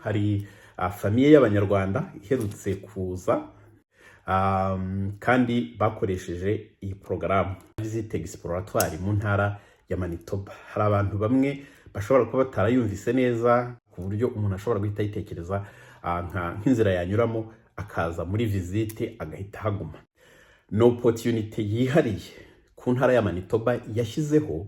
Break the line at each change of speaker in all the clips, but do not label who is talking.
hari famiye y'abanyarwanda iherutse kuza kandi bakoresheje iyi porogaramu Visit Exploratoire mu ntara ya Manitoba. Hari abantu bamwe bashobora kuba batarayumvise neza ku buryo umuntu ashobora guhita yitekereza nk'inzira yanyuramo akaza muri visite agahita haguma. No opportunity yihariye ku ntara ya Manitoba yashyizeho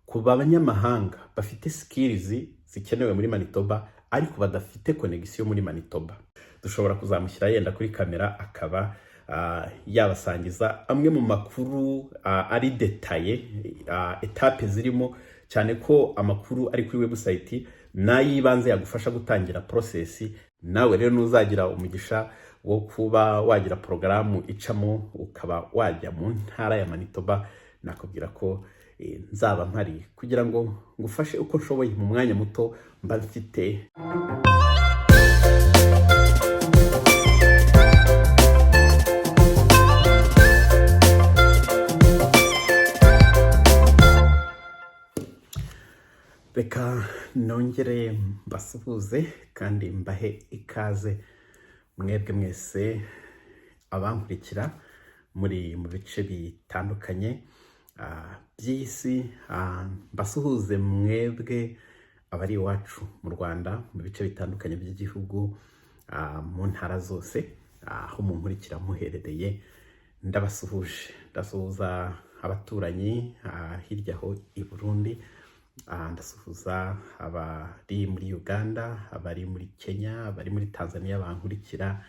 ku banyamahanga bafite skills zikenewe muri Manitoba ariko badafite connection muri Manitoba. Dushobora kuzamushyira yenda kuri kamera akaba yabasangiza amwe mu makuru ari detaye, etape zirimo, cyane ko amakuru ari kuri website nayibanze yagufasha gutangira process. Nawe rero nuzagira umugisha wo kuba wagira porogaramu icamo ukaba wajya mu ntara ya Manitoba, nakubwira ko nzaba mpari kugira ngo ngufashe uko nshoboye mu mwanya muto mba mfite. Reka nongere mbasuhuze kandi mbahe ikaze mwebwe mwese abankurikira muri mu bice bitandukanye by'isi. Mbasuhuze mwebwe abari iwacu mu Rwanda mu bice bitandukanye by'igihugu, mu ntara zose aho munkurikira muherereye. Ndabasuhuje, ndasuhuza abaturanyi hirya ho i Burundi, ndasuhuza abari muri Uganda, abari muri Kenya, abari muri Tanzania bankurikira,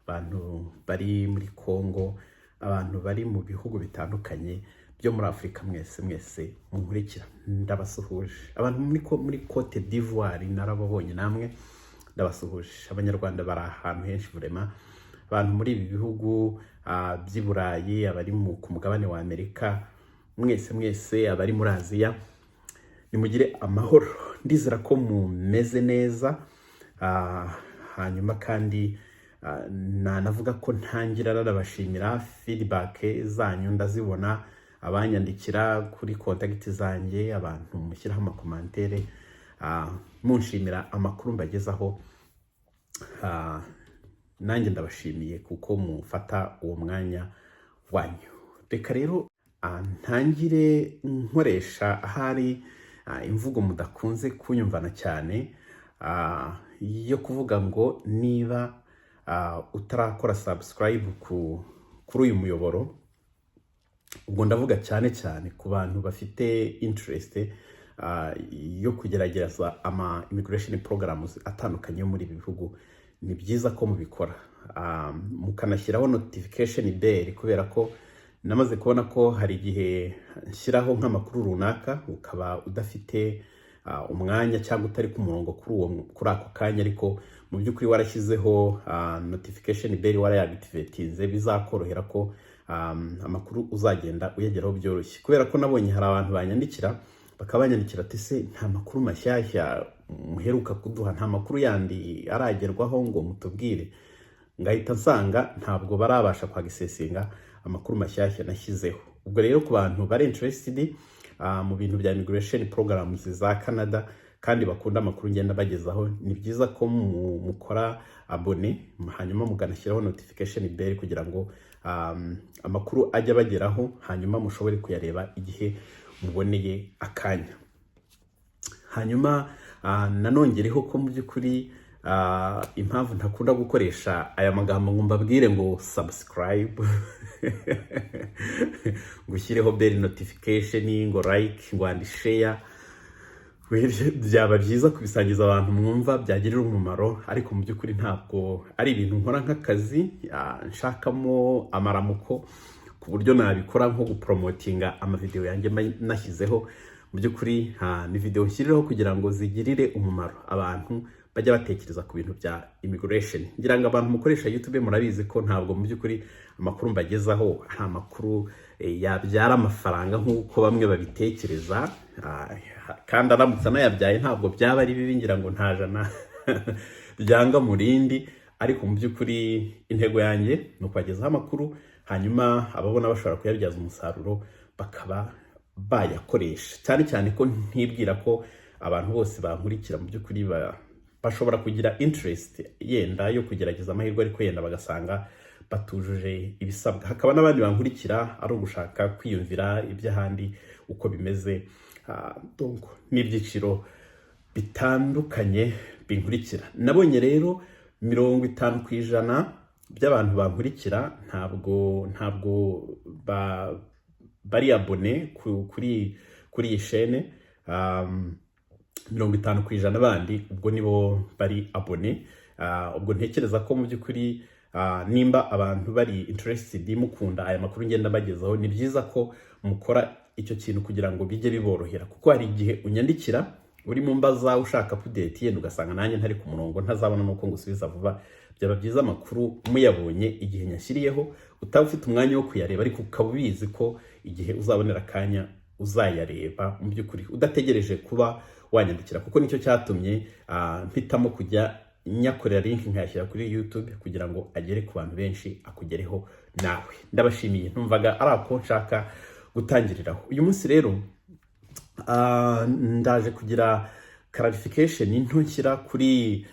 abantu bari muri Congo, abantu bari mu bihugu bitandukanye byo muri Afrika, mwese munkurikira ndabasuhuje. Abantu muri Cote d'Ivoire narababonye namwe ndabasuhuje. Abanyarwanda bari ahantu henshi vraiment, abantu muri ibi bihugu by'i Burayi, abari ku mugabane wa Amerika, mwese abari muri Aziya, nimugire amahoro. Ndizera ko mumeze neza. Hanyuma kandi navuga ko ntangira narabashimira feedback zanyu, ndazibona abanyandikira kuri contact zanjye, abantu mushyiraho amakomantere munshimira amakuru mbagezaho. Nanjye ndabashimiye kuko mufata uwo mwanya wanyu. Reka rero ntangire nkoresha ahari imvugo mudakunze kunyumvana cyane, yo kuvuga ngo niba utarakora subscribe kuri uyu muyoboro. Ubwo ndavuga cyane ku bantu bafite interest yo kugerageza immigration programs atandukanye muri ibi bihugu. Ni byiza ko mubikora, mukanashyiraho notification bell, kubera ko namaze kubona ko hari igihe nshyiraho nk'amakuru runaka ukaba udafite umwanya cyangwa utari ku murongo kuri ako kanya, ariko mu by'ukuri warashyizeho notification bell, warayactivatinze, bizakorohera ko amakuru uzagenda uyageraho byoroshye. Kubera ko nabonye hari abantu banyandikira bakabanyandikira ati se nta makuru mashyashya muheruka kuduha, nta makuru yandi aragerwaho ngo mutubwire. Ngahita nsanga ntabwo barabasha kwagisesinga amakuru mashyashya nashyizeho. Ubwo rero ku bantu bari interested mu bintu bya immigration programs za Canada kandi bakunda amakuru ngenda bagezaho, ni byiza ko mukora abone, hanyuma muganashyiraho notification bell kugira ngo amakuru ajya bageraho, hanyuma mushobore kuyareba igihe muboneye akanya. Hanyuma nanongereho ko mu by'ukuri impamvu ntakunda gukoresha aya magambo ngo mbabwire ngo subscribe ngo ushyireho bell notification, ngo like, ngo and share. Byaba byiza kubisangiza abantu mwumva byagirira umumaro, ariko mu by'ukuri ntabwo ari ibintu nkora nk'akazi nshakamo amaramuko ku buryo nabikora nko gupromotinga amavideo yanjye nashyizeho. Mu by'ukuri ni video nshyiriraho kugira ngo zigirire umumaro abantu bajya batekereza ku bintu bya immigration. Ngira ngo abantu mukoresha YouTube murabizi ko ntabwo mu by'ukuri amakuru mbagezaho nta makuru yabyara amafaranga nk'uko bamwe babitekereza, kandi aramutse anayabyaye ntabwo byaba ari bibi, ngira ngo nta jana ryanga mu rindi. Ariko mu by'ukuri intego yanjye ni ukubagezaho amakuru, hanyuma ababona bashobora kuyabyaza umusaruro bakaba bayakoresha. Cyane ko ntibwira ko abantu bose bankurikira mu by'ukuri bashobora kugira interest yenda yo kugerageza amahirwe ariko yenda bagasanga batujuje ibisabwa. Hakaba n'abandi bankurikira ari ugushaka kwiyumvira iby'ahandi uko bimeze, donc n'ibyiciro bitandukanye binkurikira. Nabonye rero 50% by'abantu bankurikira ntabwo bari abone kuri iyi chaîne. 50% bandi ubwo nibo bari abone. Ubwo ntekereza ko mu by'ukuri nimba abantu bari interested mukunda aya makuru ngenda bagezaho, ni byiza ko mukora icyo kintu kugira ngo bijye biborohera, kuko hari igihe unyandikira uri mu mbaza ushaka update yenda ugasanga nanjye ntari ku murongo ntazabona nuko ngusubiza vuba. Byaba byiza amakuru muyabonye igihe nyashyiriyeho, utaba ufite umwanya wo kuyareba ariko ukaba ubizi ko igihe uzabonera akanya uzayareba mu by'ukuri udategereje kuba wanyandikira, kuko nicyo cyatumye mpitamo kujya nyakorera link nkayashyira kuri YouTube kugira ngo agere ku bantu benshi, akugereho nawe. Ndabashimiye, ntumvaga ari ako nshaka gutangiriraho. Uyu munsi rero ndaje kugira clarification into nshyira kuri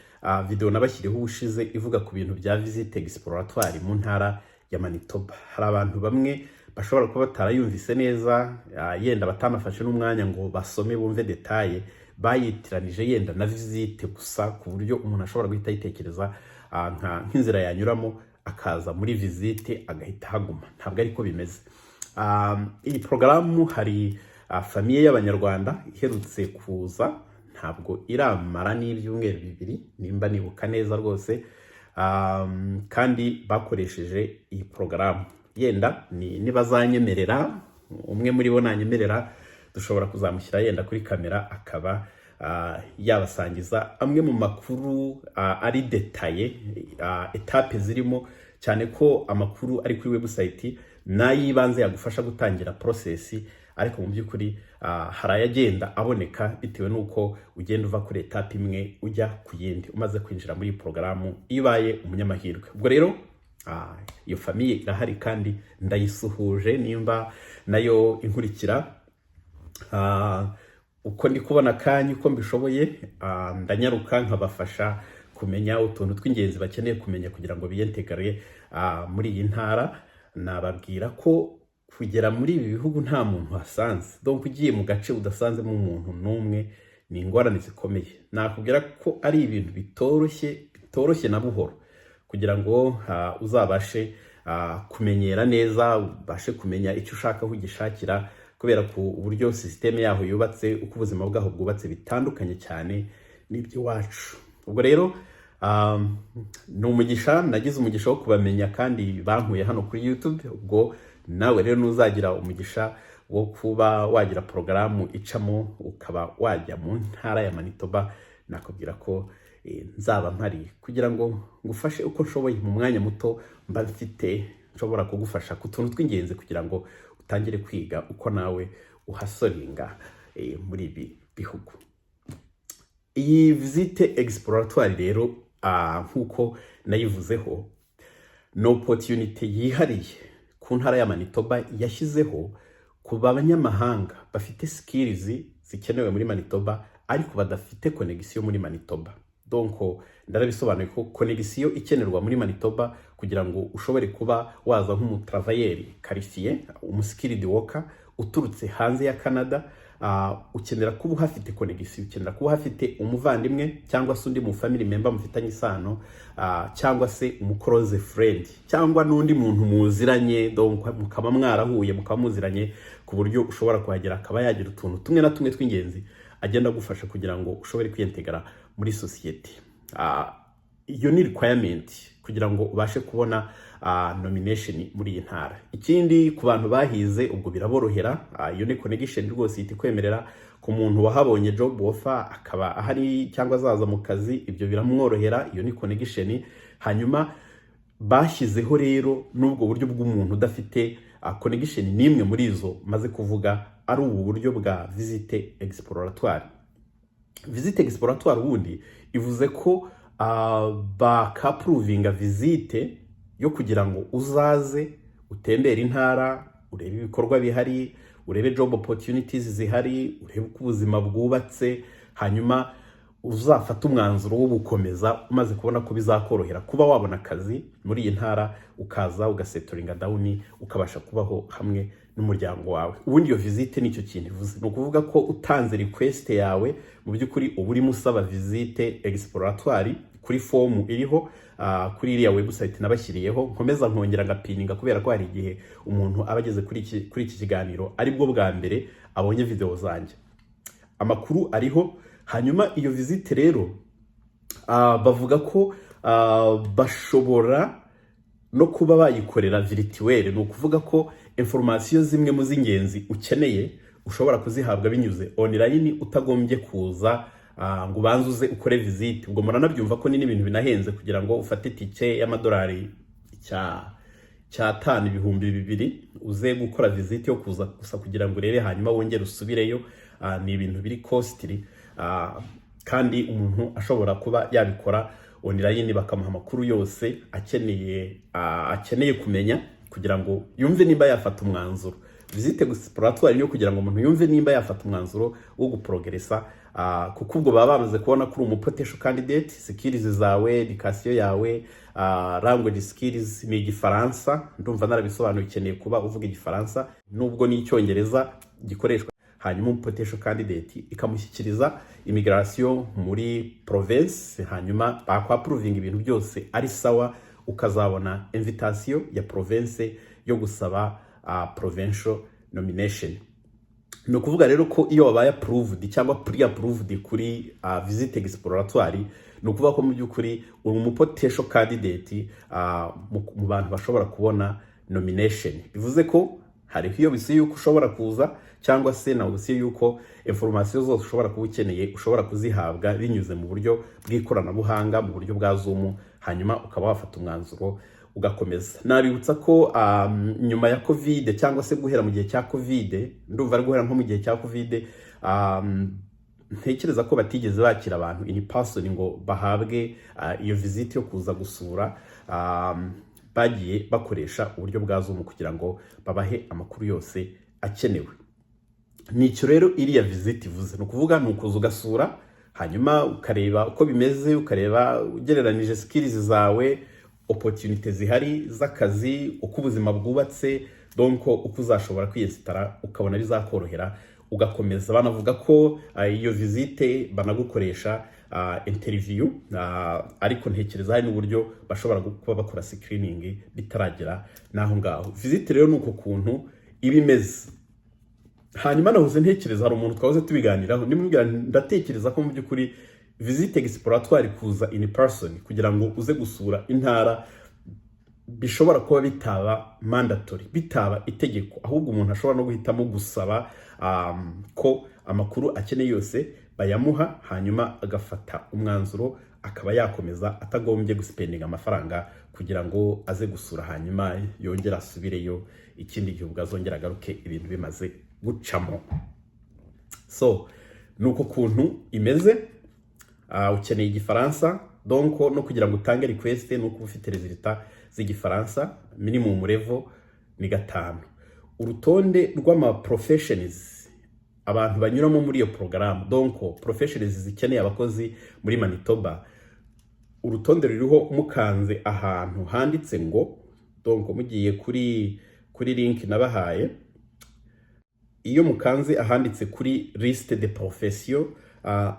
video nabashyiriho ubushize ivuga ku bintu bya visite exploratoire mu ntara ya Manitoba. Hari abantu bamwe bashobora kuba batarayumvise neza, yenda batanafashe n'umwanya ngo basome bumve detaye, bayitiranije yenda na visite gusa, ku buryo umuntu ashobora guhita yitekereza nk'inzira yanyuramo akaza muri visite agahita haguma. Ntabwo ariko bimeze. Iyi porogaramu hari famiye y'Abanyarwanda iherutse kuza, ntabwo iramara n'ibyumweru 2 nimba nibuka neza rwose, kandi bakoresheje iyi porogaramu. Yenda nibazanyemerera, umwe muri bo nanyemerera, dushobora kuzamushyira yenda kuri kamera akaba yabasangiza amwe mu makuru ari detaye, etape zirimo, cyane ko amakuru ari kuri website nayibanze yagufasha gutangira process, ariko mu by'ukuri hari ayagenda aboneka bitewe nuko ugenda uva kuri etape imwe ujya ku yindi umaze kwinjira muri porogaramu iyo ubaye umunyamahirwe. Ubwo rero iyo famiye irahari kandi ndayisuhuje nimba nayo inkurikira. Uko ndi kubona kanya uko mbishoboye, ndanyaruka nkabafasha kumenya utuntu tw'ingenzi bakeneye kumenya kugira ngo biyentegare muri iyi ntara. Nababwira ko kugera muri ibi bihugu nta muntu hasanze, donc ugiye mu gace udasanzemo umuntu n'umwe ni ingorane zikomeye. Nakubwira ko ari ibintu bitoroshye na buhoro kugira ngo uzabashe kumenyera neza, ubashe kumenya icyo ushaka aho ugishakira, kubera ko uburyo systeme yaho yubatse, uko ubuzima bwaho bwubatse bitandukanye cyane n'iby'iwacu. Ubwo rero ni umugisha, nagize umugisha wo kubamenya kandi bankuye hano kuri YouTube. Ubwo nawe rero nuzagira umugisha wo kuba wagira porogaramu icamo ukaba wajya mu ntara ya Manitoba, nakubwira ko nzaba mpari kugira ngo ngufashe uko nshoboye mu mwanya muto mba mfite, nshobora kugufasha ku tuntu tw'ingenzi kugira ngo utangire kwiga uko nawe uhasoringa muri ibi bihugu. Iyi visite exploratoire rero nkuko nayivuzeho, no opportunity yihariye ku ntara ya Manitoba yashyizeho ku banyamahanga bafite skills zikenewe muri Manitoba ariko badafite connection muri Manitoba. Donc ndarabisobanuye ko connection ikenerwa muri Manitoba kugira ngo ushobore kuba waza nk'umutravailleur qualifié, umuskilled worker uturutse hanze ya Canada. Ukenera kuba uhafite connection, ukenera kuba uhafite umuvandimwe cyangwa se undi mu family member mufitanye isano, cyangwa se umuclose friend, cyangwa n'undi muntu muziranye, donc mukaba mwarahuye mukaba muziranye ku buryo ushobora kuhagera akaba yagira utuntu tumwe na tumwe tw'ingenzi agenda gufasha kugira ngo ushobore kwiyentegara muri society. Iyo ni requirement kugira ngo ubashe kubona nomination muri iyi ntara. Ikindi ku bantu bahize ubwo biraborohera, iyo ni connection rwose iti kwemerera ku muntu wahabonye job offer akaba ahari cyangwa azaza mu kazi, ibyo biramworohera, iyo ni connection. Hanyuma bashyizeho rero n'ubwo buryo bw'umuntu udafite connection nimwe muri izo maze kuvuga, ari ubu buryo bwa visite exploratoire. Visite exploratoire ubundi ivuze ko bakaprovinga visite yo kugira ngo uzaze utembere intara, urebe ibikorwa bihari, urebe job opportunities zihari, urebe uko ubuzima bwubatse, hanyuma uzafata umwanzuro wo gukomeza umaze kubona ko bizakorohera kuba wabona akazi muri iyi ntara, ukaza ugasetoringa dawuni, ukabasha kubaho hamwe n'umuryango wawe. Ubundi iyo visite nicyo kintu ivuze, ni ukuvuga ko utanze request yawe mu by'ukuri uba urimo usaba visite exploratoire kuri fomu iriho kuri iriya website nabashyiriyeho. Nkomeza nkongera ngapininga kubera ko hari igihe umuntu aba ageze kuri iki kiganiro aribwo bwa mbere abonye video zanjye. Amakuru ariho. Hanyuma iyo visite rero bavuga ko bashobora no kuba bayikorera virtuel, ni ukuvuga ko information zimwe mu z'ingenzi ukeneye ushobora kuzihabwa binyuze online, utagombye kuza ngo ubanze ukore visite. Ubwo muranabyumva ko ni ibintu binahenze kugira ngo ufate tike y'amadolari cya 5,200 uze gukora visite yo kuza gusa kugira ngo urebe hanyuma wongere usubireyo. Ni ibintu biri costly, kandi umuntu ashobora kuba yabikora online bakamuha amakuru yose akeneye kumenya kugira ngo yumve nimba yafata umwanzuro. Visite exploratoire niyo kugira ngo umuntu yumve nimba yafata umwanzuro wo guprogressa, kuko ubwo baba bamaze kubona kuri potential candidate. Skills zawe, education yawe, language skills ni Igifaransa, ndumva narabisobanuye, ukeneye kuba uvuga Igifaransa nubwo n'icyongereza gikoreshwa. Hanyuma potential candidate ikamushyikiriza immigration muri province, hanyuma bakwapproving ibintu byose ari sawa, ukazabona invitation ya province yo gusaba provincial nomination. Ni ukuvuga rero ko iyo wabaye approved cyangwa pre-approved kuri visite exploratoire, ni ukuvuga ko mu by'ukuri uri potential candidate mu bantu bashobora kubona nomination. Bivuze ko hari iyo bisi yuko ushobora kuza, cyangwa se na bisi yuko information zose ushobora kuba ukeneye ushobora kuzihabwa binyuze mu buryo bw'ikoranabuhanga, mu buryo bwa Zoom, hanyuma ukaba wafata umwanzuro ugakomeza. Nabibutsa ko nyuma ya covid cyangwa se guhera mu gihe cya covid, ndumva ari guhera nko mu gihe cya covid, ntekereza ko batigeze bakira abantu in person ngo bahabwe iyo visite yo kuza gusura. Bagiye bakoresha uburyo bwa Zoom kugira ngo babahe amakuru yose akenewe. Nicyo rero iriya visite ivuze, ni ukuvuga ni ukuza ugasura, hanyuma ukareba uko bimeze, ukareba ugereranije skills zawe, opportunity zihari z'akazi, uko ubuzima bwubatse, donc uko uzashobora kwiyesitara ukabona bizakorohera ugakomeza. Banavuga ko iyo visite banagukoresha interview, ariko ntekereza hari n'uburyo bashobora kuba bakora screening bitaragera naho ngaho. Visite rero nuko kuntu ibimeze. Hanyuma nahoze ntekereza, hari umuntu twahoze tubiganiraho, nimubwira ndatekereza ko mu by'ukuri visite exploratoire kuza in person kugira ngo uze gusura intara bishobora kuba bitaba mandatory, bitaba itegeko, ahubwo umuntu ashobora no guhitamo gusaba ko amakuru akeneye yose bayamuha, hanyuma agafata umwanzuro akaba yakomeza atagombye guspendinga amafaranga kugira ngo aze gusura hanyuma yongera asubireyo ikindi gihe ubwo azongera agaruke ibintu bimaze gucamo. So nuko kuntu imeze. Ukeneye Igifaransa, donc no kugira ngo utange request nuko ufite resultat z'Igifaransa, minimum level ni 5. Urutonde rw'ama professions abantu banyuramo muri iyo programme, donc professions zikeneye abakozi muri Manitoba, urutonde ruriho mukanze ahantu handitse ngo, donc mugiye kuri link nabahaye, iyo mukanze ahanditse kuri liste de professions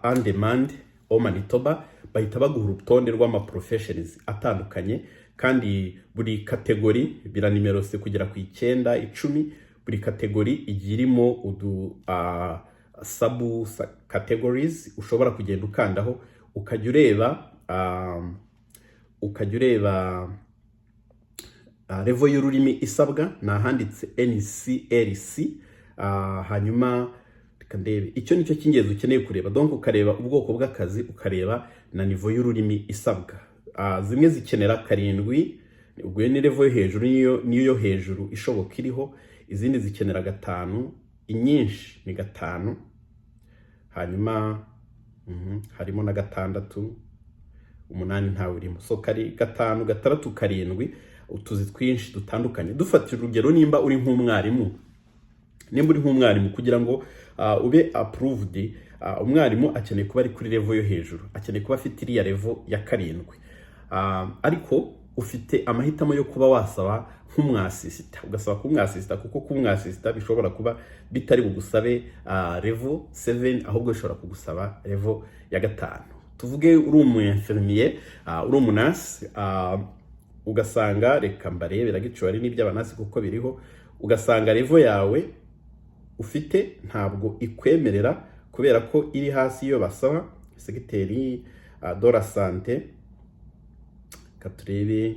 en demande au Manitoba, bahita baguha urutonde rw'ama professions atandukanye, kandi buri kategori bira nimero se kugera ku 9, 10, buri kategori igirimo udu sub categories ushobora kugenda ukandaho ukajya ureba level y'ururimi isabwa, nahanditse NCLC. Hanyuma kandebe icyo nicyo cy'ingenzi ukeneye kureba, donc ukareba ubwoko bw'akazi, ukareba na niveau y'ururimi isabwa. Zimwe zikenera 7, ubwo ni level yo hejuru, niyo yo hejuru ishoboka iriho, izindi zikenera 5, inyinshi ni 5, hanyuma harimo na 6, 8 ntawe urimo. So kari 5, 6, 7 utuzi twinshi dutandukanye. Dufatira urugero, nimba uri nk'umwarimu kugira ngo ube approved umwarimu akeneye kuba ari kuri level yo hejuru, akeneye kuba afite iriya level ya 7. Ariko ufite amahitamo yo kuba wasaba nk'umwasisita, ugasaba kumwasisita, kuko kumwasisita bishobora kuba bitari bugusabe level 7, ahubwo bishobora kugusaba level ya 5. Tuvuge uri umu-infirmier, uri umunasi, ugasanga reka mbarebera gicyo n'iby'abanasi kuko biriho, ugasanga level yawe ufite ntabwo ikwemerera kubera ko iri hasi yo basaba segiteri de la santé. Katurebe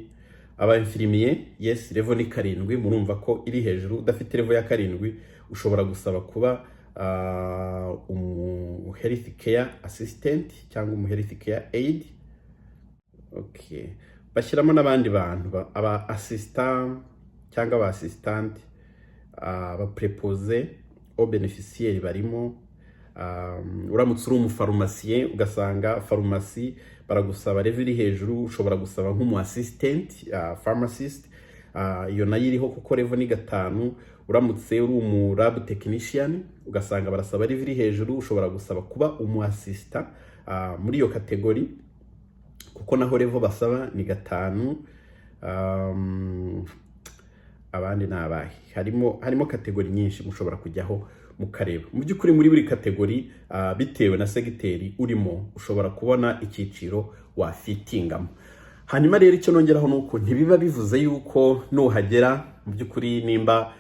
aba-infirmier, yes, level ni 7, murumva ko iri hejuru. Udafite level ya 7 ushobora gusaba kuba health care assistant cyangwa health care aid. Okay, bashyiramo n'abandi bantu, aba assistant cyangwa aba assistant, aba préposé au bénéficiaire barimo. Uramutse uri umufarumasiye ugasanga farumasi baragusaba level iri hejuru, ushobora gusaba nk'umu assistant pharmacist, iyo nayo iriho kuko level ni 5. Uramutse uri umu lab technician ugasanga barasaba level iri hejuru, ushobora gusaba kuba umu assistant muri iyo kategori kuko naho level basaba ni 5. Abandi nabahe, harimo kategori nyinshi mushobora kujyaho mukareba. Mu by'ukuri muri buri kategori bitewe na segiteri urimo ushobora kubona icyiciro wafitingamo. Hanyuma rero icyo nongeraho nuko ntibiba bivuze yuko nuhagera mu by'ukuri nimba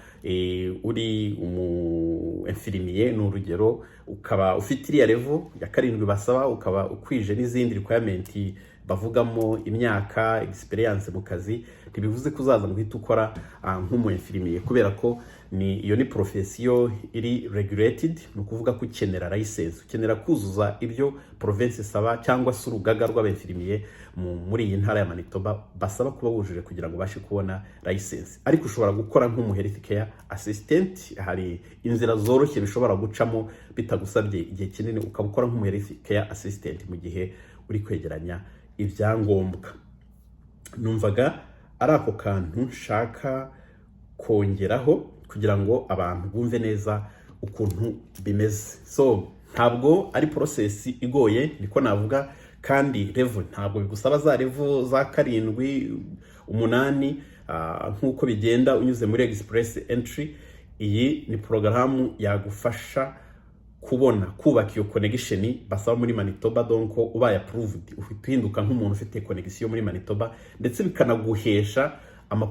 uri umu-infirmier n'urugero ukaba ufite iriya level ya 7 basaba, ukaba ukwije n'izindi requirement bavugamo imyaka experience mu kazi, ntibivuze ko uzaza guhita ukora nk'umu-infirmier, kubera ko iyo ni profession iri regulated. Ni ukuvuga ko ukenera license, ukenera kuzuza ibyo province isaba cyangwa se urugaga rw'aba-infirmier muri iyi ntara ya Manitoba basaba kuba wujuje kugira ngo bashe kubona license. Ariko ushobora gukora nk'umu health care assistant, hari inzira zoroshye bishobora gucamo bitagusabye igihe kinini, ukaba ukora nk'umu health care assistant mu gihe uri kwegeranya ibyangombwa. Numvaga ari ako kantu nshaka kongeraho kugira ngo abantu bumve neza ukuntu bimeze. So ntabwo ari process igoye, niko navuga, kandi level ntabwo bigusaba za level za 7, 8 nk'uko bigenda unyuze muri express entry. Iyi ni porogaramu yagufasha kubaka iyo connection basaba muri Manitoba, donc ubaye approved uhinduka nk'umuntu ufite connection muri Manitoba, ndetse bikanaguhesha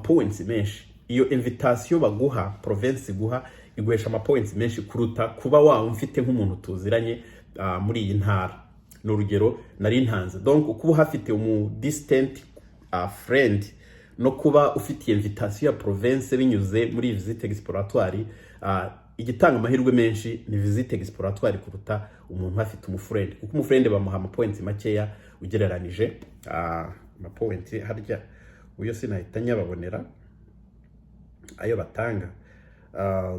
points menshi. Iyo invitation baguha province guha iguhesha points menshi kuruta kuba wawe mfite nk'umuntu tuziranye muri iyi ntara. N'urugero nari ntanze, donc kuba hafite umu distant friend no kuba ufite invitation ya province binyuze muri visite exploratoire, igitanga amahirwe menshi ni visite exploratoire kuruta umuntu afite umufriend, kuko umufriend bamuha points makeya ugereranije points harya uyo sinahita nyababonera ayo batanga.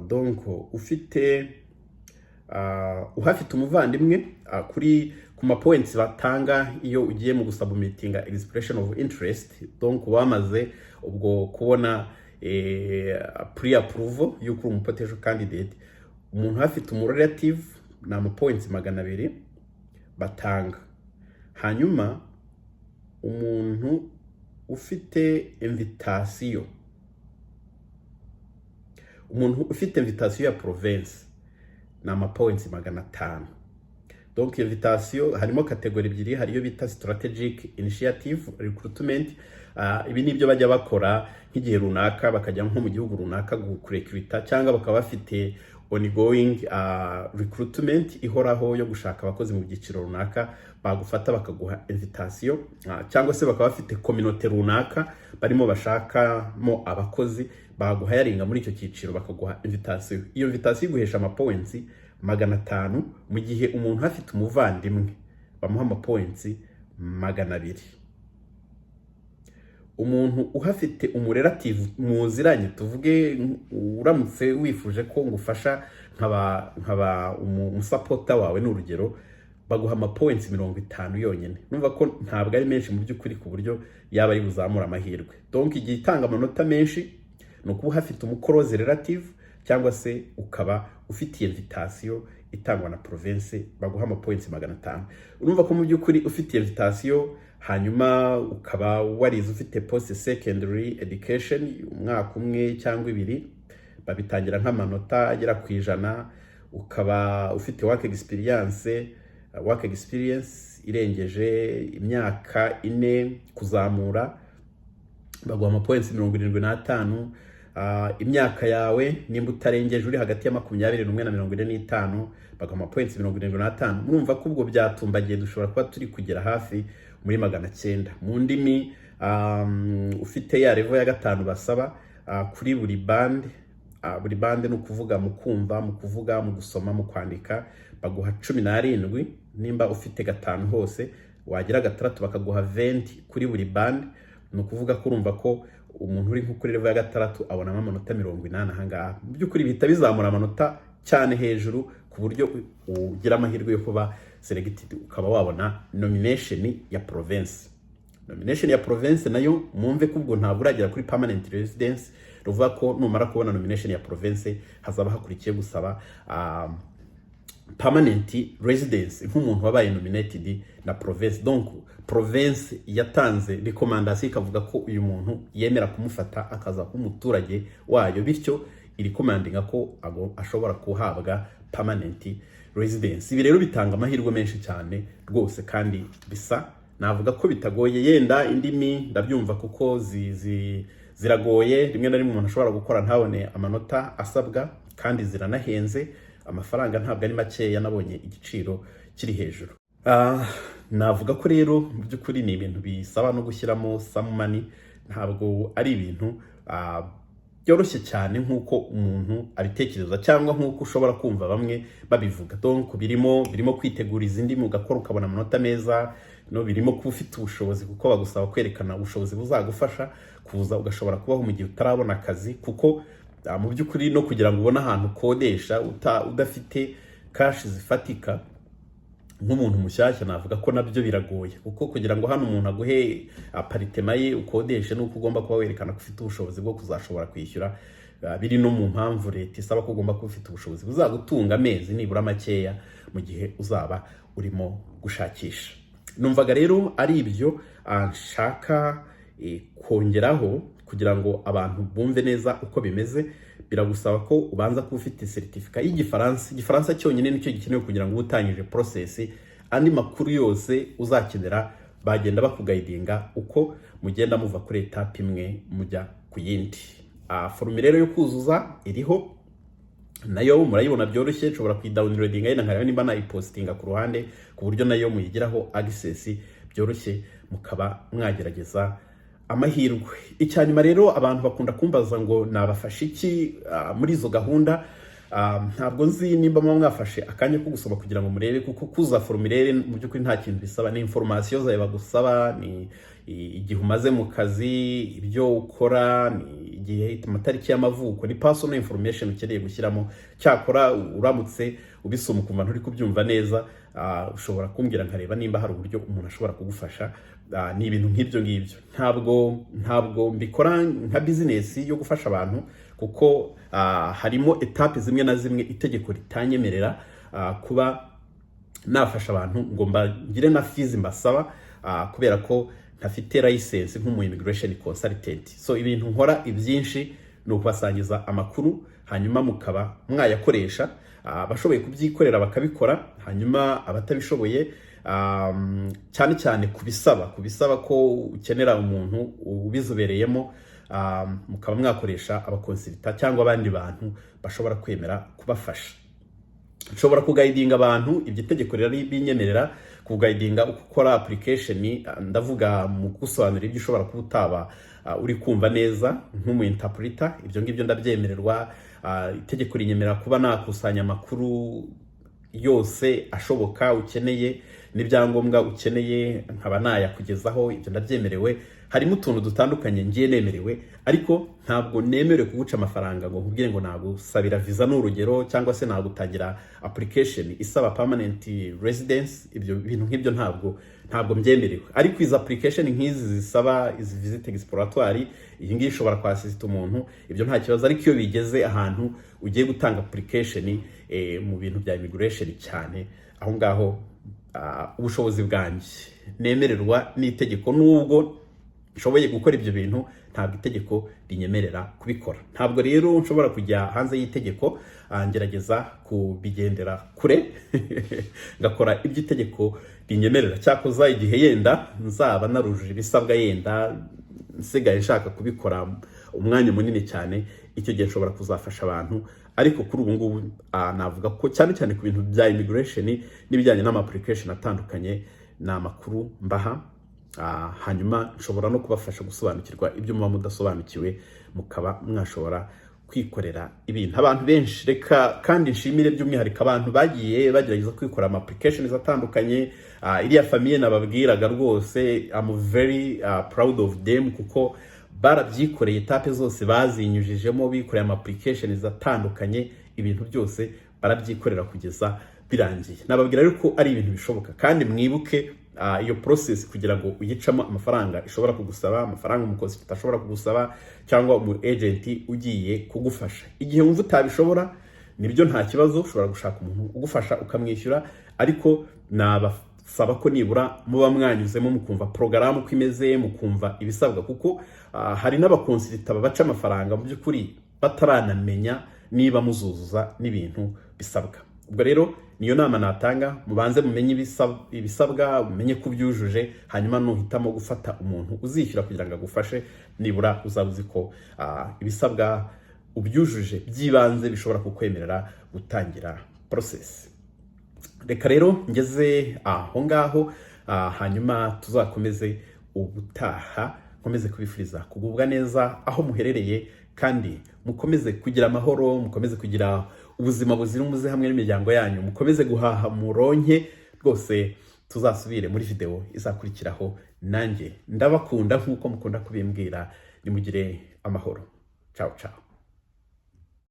Donc uhafite umuvandimwe kuri ku points batanga iyo ugiye mu gusubmitinga expression of interest, donc wamaze ubwo kubona pre-approval y'uko uri potential candidate. Umuntu afite umu relative na points 200 batanga. Hanyuma umuntu ufite invitation, ya province na points 500. Donc invitation harimo kategori ebyiri, hariyo bita strategic initiative recruitment. Ibi nibyo bajya bakora nk'igihe runaka bakajya nko mu gihugu runaka gurecruita, cyangwa bakaba bafite ongoing recruitment ihoraho yo gushaka abakozi mu byiciro runaka, bagufata bakaguha invitation, cyangwa se bakaba bafite community runaka barimo bashakamo abakozi, baguha yaringa muri icyo cyiciro bakaguha invitation. Iyo invitation iguhesha points 500, mu gihe umuntu afite umuvandimwe bamuha points 200. Umuntu uhafite umurelative muziranye, tuvuge uramutse wifuje ko ngufasha nkaba umusupporter wawe n'urugero, baguha points 50 yonyine. Numva ko ntabwo ari menshi mu by'ukuri ku buryo yaba ari buzamura amahirwe. Donc igihe itanga amanota menshi no kuba hafite umuclose relative, cyangwa se ukaba ufite invitation itangwa na province baguha amapoints 500. Urumva ko mu by'ukuri ufite invitation hanyuma ukaba warize ufite post secondary education umwaka umwe cyangwa 2 babitangira nk'amanota agera ku 100, ukaba ufite work experience irengeje imyaka 4 kuzamura baguha amapoints 75. Imyaka yawe nimba utarengeje uri hagati ya 21 na 45 baguha amapoints 75. Murumva ko ubwo byatumbagiye dushobora kuba turi kugera hafi muri 900 mu ndimi. Ufite ya level ya 5 basaba kuri buri band ni ukuvuga mu kumva, mu kuvuga, mu gusoma, mu kwandika baguha 17. Nimba ufite 5 hose wagira 6 bakaguha 20 kuri buri band. Ni ukuvuga ko urumva ko umuntu uri nko kuri level ya 6 abonamo amanota 80 ahangaha. Mu by'ukuri bihita bizamura amanota cyane hejuru ku buryo ugira amahirwe yo kuba selected ukaba wabona nomination ya province. Nomination ya province nayo mwumve ko ubwo ntabwo uragera kuri permanent residence, ruvuga ko numara kubona nomination ya province hazaba hakurikiye gusaba permanent residence nk'umuntu wabaye nominated na province. Donc province yatanze recommendation ikavuga ko uyu muntu yemera kumufata akaza ku muturage wayo, bityo iri commandinga ko ashobora kuhabwa permanent residence. Ibi rero bitanga amahirwe menshi cyane rwose kandi bisa navuga ko bitagoye. Yenda indimi ndabyumva kuko ziragoye, rimwe na rimwe umuntu ashobora gukora ntabone amanota asabwa kandi ziranahenze, amafaranga ntabwo ari makeya, nabonye igiciro kiri hejuru. Navuga ko rero mu by'ukuri ni ibintu bisaba no gushyiramo some money, ntabwo ari ibintu byoroshye cyane nk'uko umuntu abitekereza cyangwa nk'uko ushobora kumva bamwe babivuga. Donc birimo kwitegura izindi mu gakora ukabona amanota meza, no birimo kuba ufite ubushobozi kuko bagusaba kwerekana ubushobozi buzagufasha kuza ugashobora kubaho mu gihe utarabona akazi, kuko mu by'ukuri no kugira ngo ubone ahantu ukodesha udafite cash zifatika nk'umuntu mushyashya, navuga ko nabyo biragoye, kuko kugira ngo hano umuntu aguhe aparitema ye ukodeshe nuko ugomba kuba werekana ko ufite ubushobozi bwo kuzashobora kwishyura. Biri no mu mpamvu leta isaba ko ugomba kuba ufite ubushobozi buzagutunga amezi nibura makeya mu gihe uzaba urimo gushakisha. Numvaga rero ari ibyo nshaka kongeraho kugira ngo abantu bumve neza uko bimeze. Biragusaba ko ubanza kuba ufite certificate y'Igifaransa. Igifaransa cyonyine nicyo gikenewe kugira ngo utangije process. Andi makuru yose uzakenera bagenda bakugaidinga uko mugenda muva kuri etape imwe mujya ku yindi. Formulaire yo kuzuza iriho nayo murayibona byoroshye, nshobora kuyidownloadinga yenda nkareba nimba nayipostinga ku ruhande ku buryo nayo muyigiraho access byoroshye mukaba mwagerageza amahirwe. Icyanyuma rero abantu bakunda kumbaza ngo nabafashe iki muri izo gahunda. Ntabwo nzi nimba mwafashe akanya ko gusoma kugira ngo murebe, kuko kuza formulaire mu by'ukuri nta kintu bisaba, ni information zawe bagusaba, ni igihe umaze mu kazi, ibyo ukora, ni igihe amatariki y'amavuko, ni personal information ukeneye gushyiramo. Cyakora uramutse ubisoma ukumva nturi kubyumva neza, ushobora kumbwira nkareba nimba hari uburyo umuntu ashobora kugufasha. Ni ibintu nk'ibyo ngibyo, ntabwo mbikora nka business yo gufasha abantu, kuko harimo etape zimwe na zimwe itegeko ritanyemerera kuba nafasha abantu ngo mbagire na fees mbasaba, kubera ko ntafite license nk'umu immigration consultant. So ibintu nkora ibyinshi ni ukubasangiza amakuru, hanyuma mukaba mwayakoresha. Bashoboye kubyikorera bakabikora, hanyuma abatabishoboye cyane cyane kubisaba ko ukenera umuntu ubizobereyemo, mukaba mwakoresha abakonsulta cyangwa abandi bantu bashobora kwemera kubafasha. Nshobora kugaidinga abantu, ibyo tegeko riri binyemerera kugaidinga uko ukora application. Ndavuga mu gusobanura ibyo ushobora kuba utaba uri kumva neza nk'umu interpreter. Ibyo ngibyo ndabyemererwa. Itegeko rinyemerera kuba nakusanya amakuru yose ashoboka ukeneye n'ibyangombwa ukeneye nkaba nayakugezaho. Ibyo ndabyemerewe. Harimo utuntu dutandukanye ngiye nemerewe, ariko ntabwo nemerewe kuguca amafaranga ngo nkubwire ngo nagusabira visa n'urugero, cyangwa se nagutangira application isaba permanent residence. Ibyo bintu nk'ibyo ntabwo ntabwo mbyemerewe. Ariko izi application nk'izi zisaba izi visit exploratoire, iyi ngiyi ishobora kwasisita umuntu, ibyo nta kibazo. Ariko iyo bigeze ahantu ugiye gutanga application mu bintu bya immigration cyane, aho ngaho ubushobozi bwanjye nemererwa n'itegeko, nubwo nshoboye gukora ibyo bintu ntabwo itegeko rinyemerera kubikora. Ntabwo rero nshobora kujya hanze y'itegeko, ngerageza kubigendera kure ngakora ibyo itegeko rinyemerera. Cyakoza igihe yenda nzaba narujuje ibisabwa, yenda nsigaye nshaka kubikora umwanya munini cyane, icyo gihe nshobora kuzafasha abantu. Ariko kuri ubu ngubu navuga ko cyane cyane ku bintu bya immigration n'ibijyanye n'ama-application atandukanye, ni amakuru mbaha, hanyuma nshobora no kubafasha gusobanukirwa ibyo muba mudasobanukiwe, mukaba mwashobora kwikorera ibintu. Abantu benshi, reka kandi nshimire by'umwihariko abantu bagiye bagerageza kwikora ama-applications atandukanye. Iriya famille nababwiraga rwose, I'm very proud of them, kuko barabyikoreye, etape zose bazinyujijemo, bikoreye ama-applications atandukanye, ibintu byose barabyikorera kugeza birangiye. Nababwira rero ko ari ibintu bishoboka, kandi mwibuke iyo process kugira ngo uyicamo amafaranga ishobora kugusaba, amafaranga umukozi atashobora kugusaba, cyangwa umu agent ugiye kugufasha. Igihe wumva utabishobora, nibyo nta kibazo, ushobora gushaka umuntu ugufasha ukamwishyura, ariko nabasaba ko nibura muba mwanyuzemo mukumva porogaramu uko imeze, mukumva ibisabwa, kuko hari n'abakonsilita babaca amafaranga mu by'ukuri bataranamenya niba muzuzuza n'ibintu bisabwa. Ubwo rero niyo nama natanga, mubanze mumenye ibisabwa, mumenye ko byujuje, hanyuma nuhitamo gufata umuntu uzishyura kugira ngo agufashe, nibura uzaba uzi ko ibisabwa ubyujuje by'ibanze bishobora kukwemerera gutangira process. Reka rero ngeze aho ngaho, hanyuma tuzakomeze ubutaha. Nkomeze kubifuriza kugubwa neza aho muherereye, kandi mukomeze kugira amahoro, mukomeze kugira ubuzima buzira umuze hamwe n'imiryango yanyu, mukomeze guhaha muronke rwose. Tuzasubire muri video izakurikiraho. Nanjye ndabakunda nk'uko mukunda kubimbwira. Nimugire amahoro. Ciao ciao.